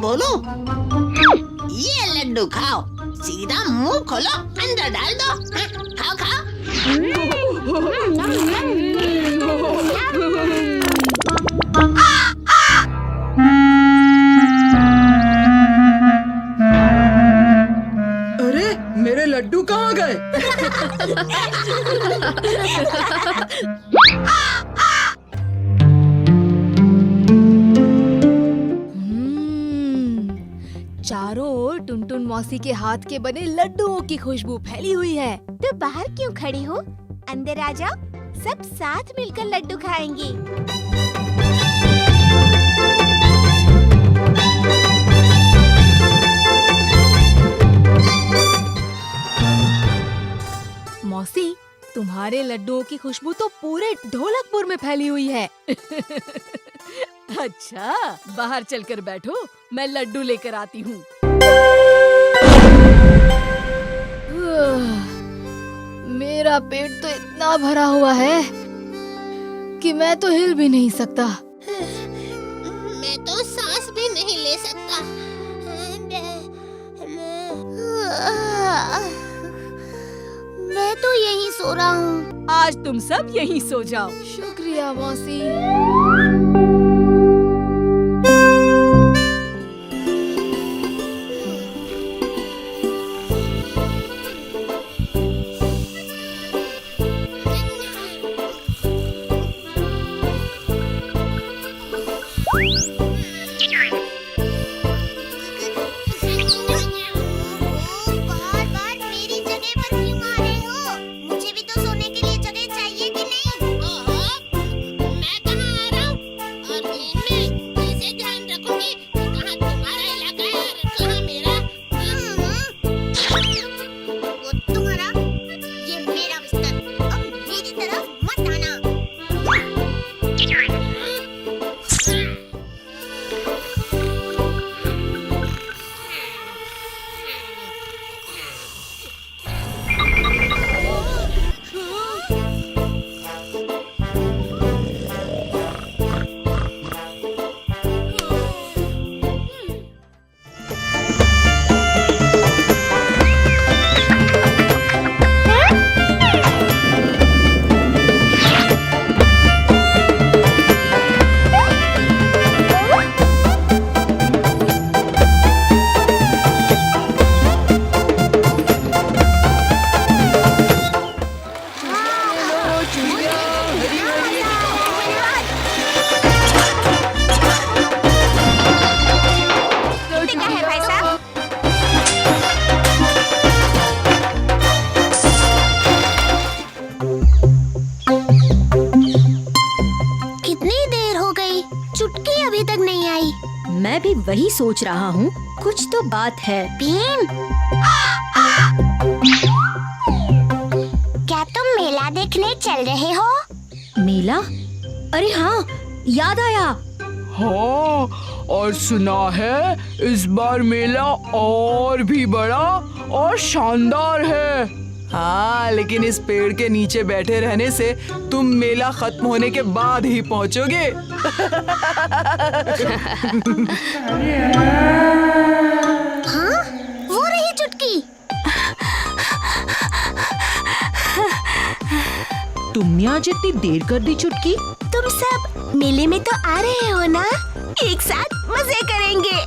बोलूं? ये लड्डू खाओ, सीधा मुंह खोलो, अंदर डाल दो। हाँ, खाओ खाओ। अरे मेरे लड्डू कहाँ गए? चारों ओर टुनटुन मौसी के हाथ के बने लड्डुओं की खुशबू फैली हुई है। तो बाहर क्यों खड़ी हो? अंदर आ जाओ, सब साथ मिलकर लड्डू खाएंगे। मौसी, तुम्हारे लड्डुओं की खुशबू तो पूरे ढोलकपुर में फैली हुई है। अच्छा, बाहर चलकर बैठो, मैं लड्डू लेकर आती हूँ। मेरा पेट तो इतना भरा हुआ है कि मैं तो हिल भी नहीं सकता। मैं तो सांस भी नहीं ले सकता। मैं तो यहीं सो रहा हूँ। आज तुम सब यहीं सो जाओ। शुक्रिया मौसी। मैं भी वही सोच रहा हूँ, कुछ तो बात है। भीम, क्या तुम मेला देखने चल रहे हो? मेला? अरे हाँ, याद आया। हाँ, और सुना है इस बार मेला और भी बड़ा और शानदार है। हाँ, लेकिन इस पेड़ के नीचे बैठे रहने से तुम मेला खत्म होने के बाद ही पहुंचोगे। हाँ, वो रही चुटकी। तुमने आज इतनी देर कर दी चुटकी? तुम सब मेले में तो आ रहे हो ना, एक साथ मजे करेंगे।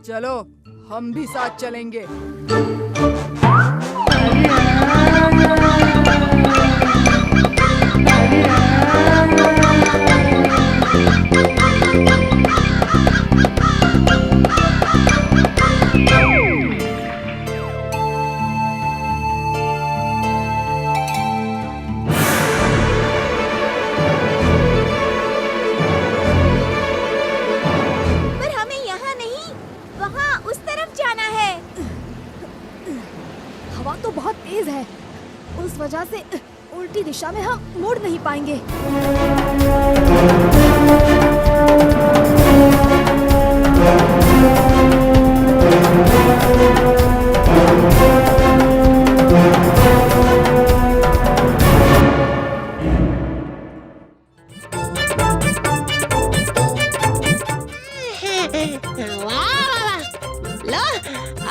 चलो, हम भी साथ चलेंगे। हवा तो बहुत तेज है, उस वजह से उल्टी दिशा में हम मुड़ नहीं पाएंगे।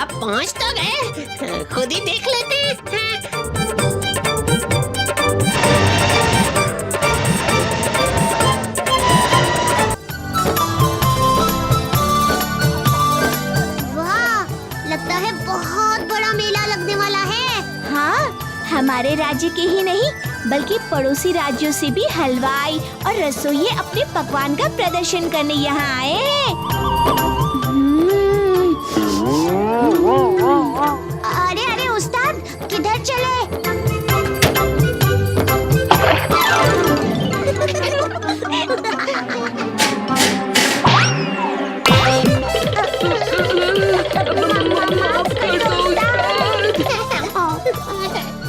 अब पहुंच तो गए, खुद ही देख लेते हैं। वाह, लगता है बहुत बड़ा मेला लगने वाला है। हाँ, हमारे राज्य के ही नहीं बल्कि पड़ोसी राज्यों से भी हलवाई और रसोइये अपने पकवान का प्रदर्शन करने यहाँ आए हैं। अरे अरे उस्ताद, किधर चले?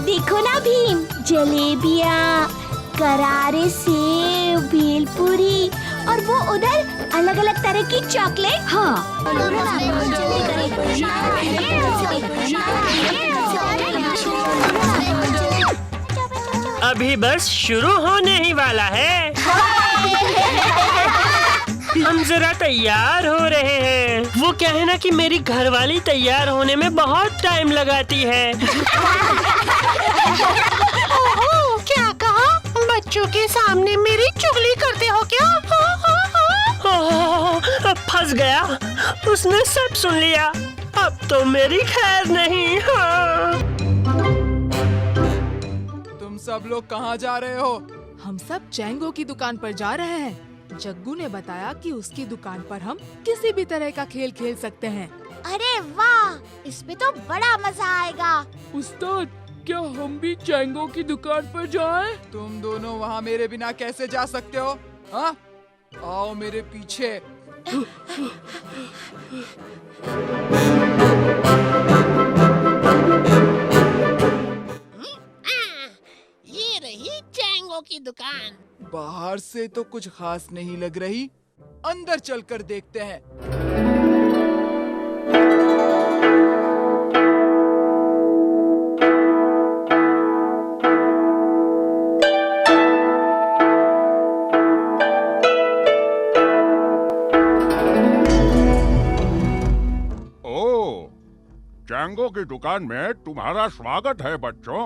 देखो ना भीम, जलेबियाँ, करारे सेव, भेलपुरी और वो उधर अलग अलग तरह की चॉकलेट। हाँ, अभी बस शुरू होने ही वाला है। हम जरा तैयार हो रहे हैं। वो क्या है ना कि मेरी घरवाली तैयार होने में बहुत टाइम लगाती है। ओहो, क्या कहा? बच्चों के सामने मेरी चुगली करते हो क्या? अब फंस गया, उसने सब सुन लिया। अब तो मेरी खैर नहीं। हाँ। तुम सब लोग कहाँ जा रहे हो? हम सब चैंगो की दुकान पर जा रहे हैं। जग्गू ने बताया कि उसकी दुकान पर हम किसी भी तरह का खेल खेल सकते हैं। अरे वाह, इसमें तो बड़ा मजा आएगा। उस्ताद, क्या हम भी चैंगो की दुकान पर जाएं? तुम दोनों वहाँ मेरे बिना कैसे जा सकते हो? हाँ, आओ मेरे पीछे। ये रही चैंगो की दुकान। बाहर से तो कुछ खास नहीं लग रही, अंदर चलकर देखते हैं। चैंगो की दुकान में तुम्हारा स्वागत है बच्चों।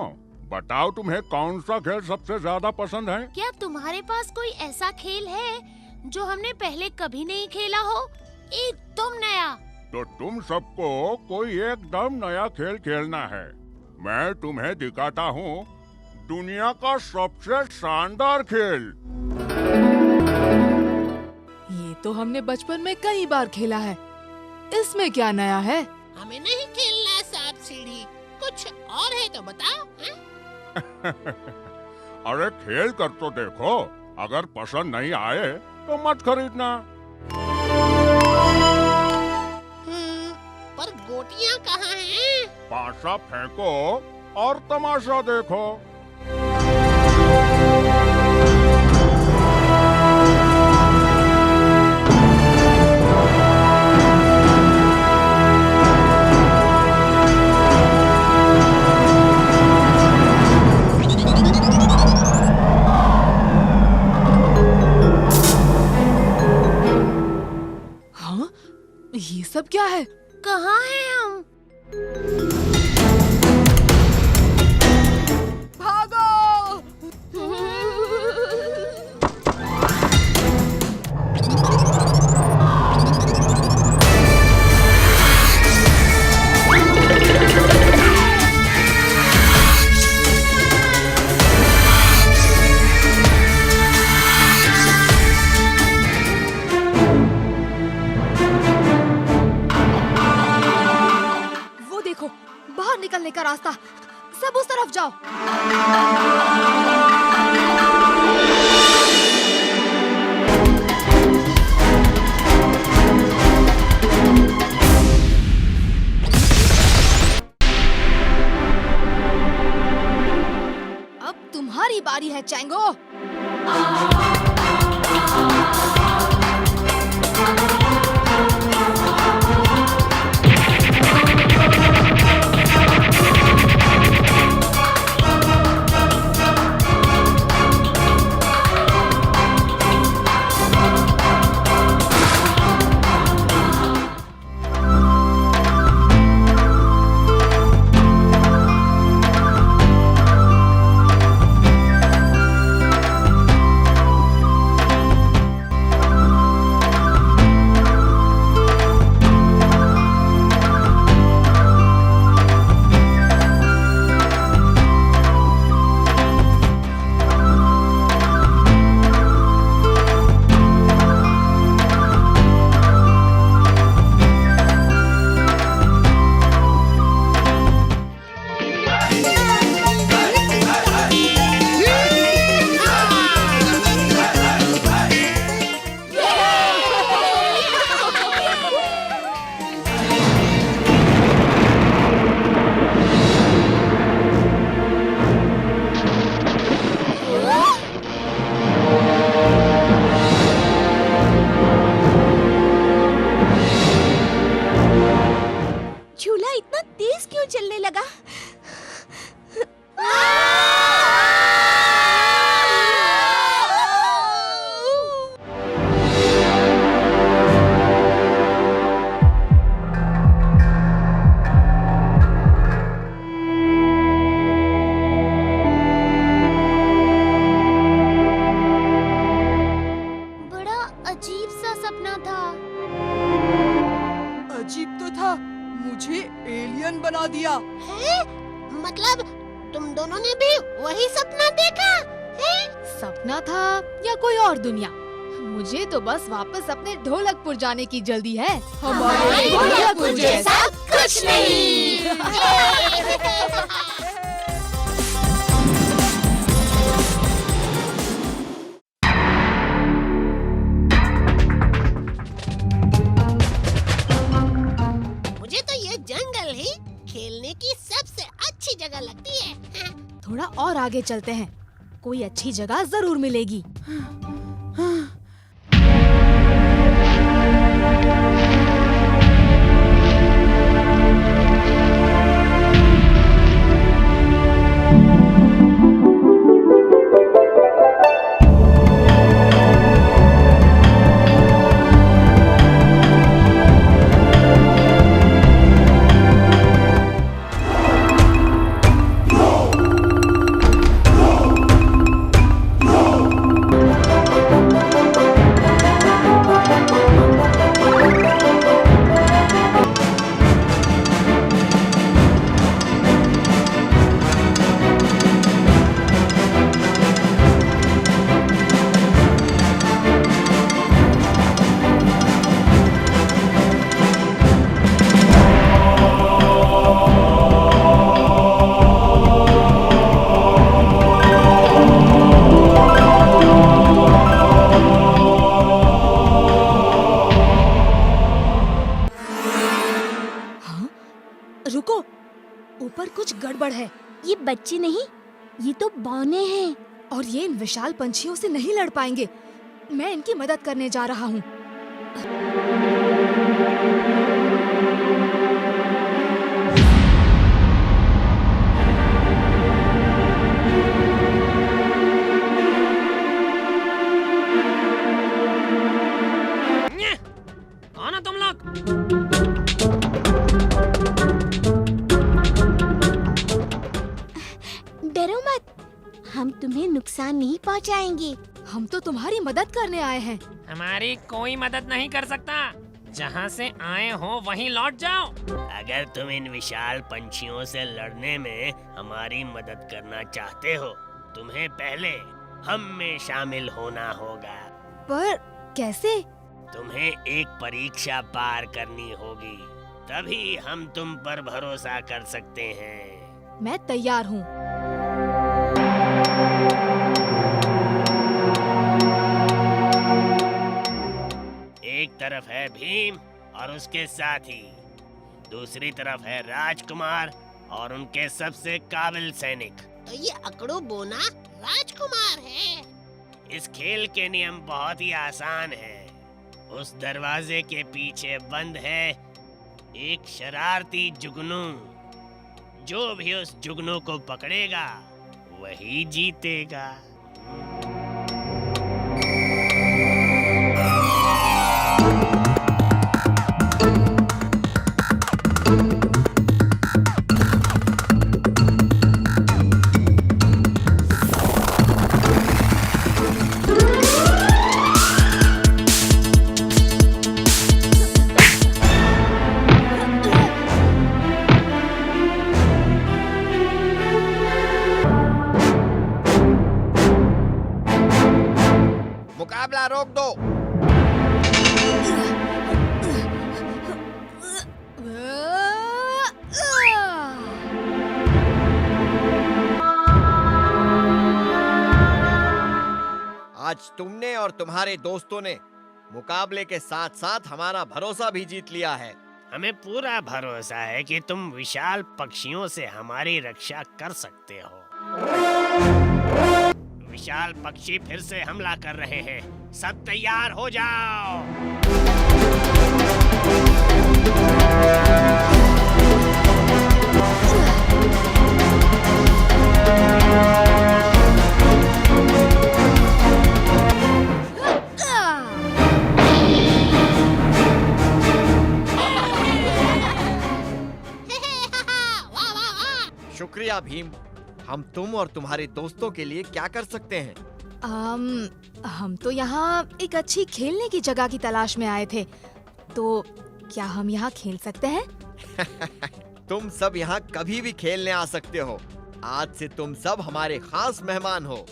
बताओ तुम्हें कौन सा खेल सबसे ज्यादा पसंद है? क्या तुम्हारे पास कोई ऐसा खेल है जो हमने पहले कभी नहीं खेला हो? एकदम नया। तो तुम सबको कोई एकदम नया खेल खेलना है। मैं तुम्हें दिखाता हूँ दुनिया का सबसे शानदार खेल। ये तो हमने बचपन में कई बार खेला है। इसमें क्या नया है? हमें नहीं खेलना सांप सीढ़ी, कुछ और है तो बताओ। अरे खेल कर तो देखो, अगर पसंद नहीं आए तो मत खरीदना। पर गोटियां कहाँ हैं? पासा फेंको और तमाशा देखो। ये सब क्या है? कहाँ हैं हम? भागो! बाहर निकलने का रास्ता, सब उस तरफ जाओ। अब तुम्हारी बारी है चैंगो। तेज क्यों चलने लगा? बड़ा अजीब सा सपना था। अजीब तो था, मुझे एलियन बना दिया। है? मतलब तुम दोनों ने भी वही सपना देखा है? सपना था या कोई और दुनिया? मुझे तो बस वापस अपने ढोलकपुर जाने की जल्दी है। हमारे ढोलकपुर जैसा कुछ नहीं। मुझे तो ये जंगल ही खेलने की सबसे अच्छी जगह लगती है। थोड़ा और आगे चलते हैं, कोई अच्छी जगह जरूर मिलेगी। रुको, ऊपर कुछ गड़बड़ है। ये बच्चे नहीं, ये तो बौने हैं। और ये इन विशाल पंछियों से नहीं लड़ पाएंगे। मैं इनकी मदद करने जा रहा हूँ। कौन हो तुम लोग? डरो मत, हम तुम्हें नुकसान नहीं पहुंचाएंगे। हम तो तुम्हारी मदद करने आए हैं। हमारी कोई मदद नहीं कर सकता। जहाँ से आए हो वहीं लौट जाओ। अगर तुम इन विशाल पंछियों से लड़ने में हमारी मदद करना चाहते हो, तुम्हें पहले हम में शामिल होना होगा। पर कैसे? तुम्हें एक परीक्षा पार करनी होगी, तभी हम तुम पर भरोसा कर सकते हैं। मैं तैयार हूँ। एक तरफ है भीम और उसके साथी, दूसरी तरफ है राजकुमार और उनके सबसे काबिल सैनिक। तो ये अकड़ू बोना राजकुमार है। इस खेल के नियम बहुत ही आसान हैं। उस दरवाजे के पीछे बंद है एक शरारती जुगनू। जो भी उस जुगनू को पकड़ेगा वही जीतेगा। मुकाबला रोक दो। आज तुमने और तुम्हारे दोस्तों ने मुकाबले के साथ साथ हमारा भरोसा भी जीत लिया है। हमें पूरा भरोसा है कि तुम विशाल पक्षियों से हमारी रक्षा कर सकते हो। विशाल पक्षी फिर से हमला कर रहे हैं, सब तैयार हो जाओ। शुक्रिया भीम। हम तुम और तुम्हारे दोस्तों के लिए क्या कर सकते हैं? हम तो यहाँ एक अच्छी खेलने की जगह की तलाश में आए थे, तो क्या हम यहाँ खेल सकते हैं? तुम सब यहाँ कभी भी खेलने आ सकते हो। आज से तुम सब हमारे खास मेहमान हो।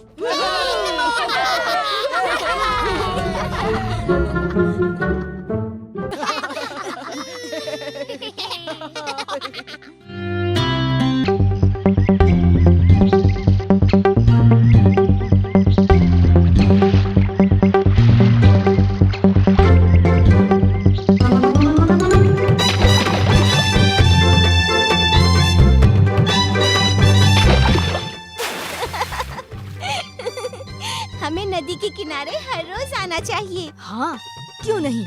हमें नदी के किनारे हर रोज आना चाहिए। हाँ, क्यों नहीं?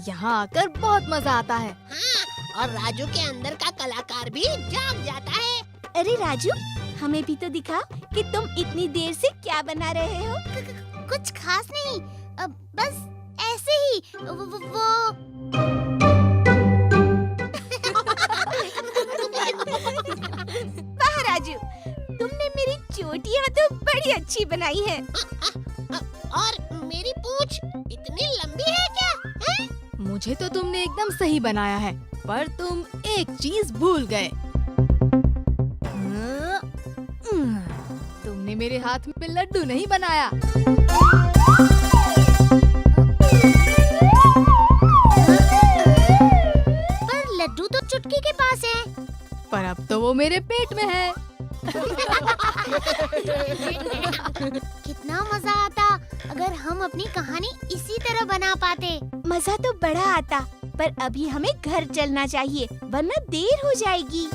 यहाँ आकर बहुत मजा आता है। और राजू के अंदर का कलाकार भी जाग जाता है। अरे राजू, हमें भी तो दिखा कि तुम इतनी देर से क्या बना रहे हो। कुछ खास नहीं, बस ऐसे ही वो वाह राजू, तुमने मेरी चोटियाँ तो बड़ी अच्छी बनाई है। और मेरी पूंछ इतनी लंबी है क्या? हैं? मुझे तो तुमने एकदम सही बनाया है, पर तुम एक चीज भूल गए। तुमने मेरे हाथ में लड्डू नहीं बनाया। पर लड्डू तो चुटकी के पास है। पर अब तो वो मेरे पेट में है। कितना मजा आता अगर हम अपनी कहानी इसी तरह बना पाते। मजा तो बड़ा आता, पर अभी हमें घर चलना चाहिए, वरना देर हो जाएगी।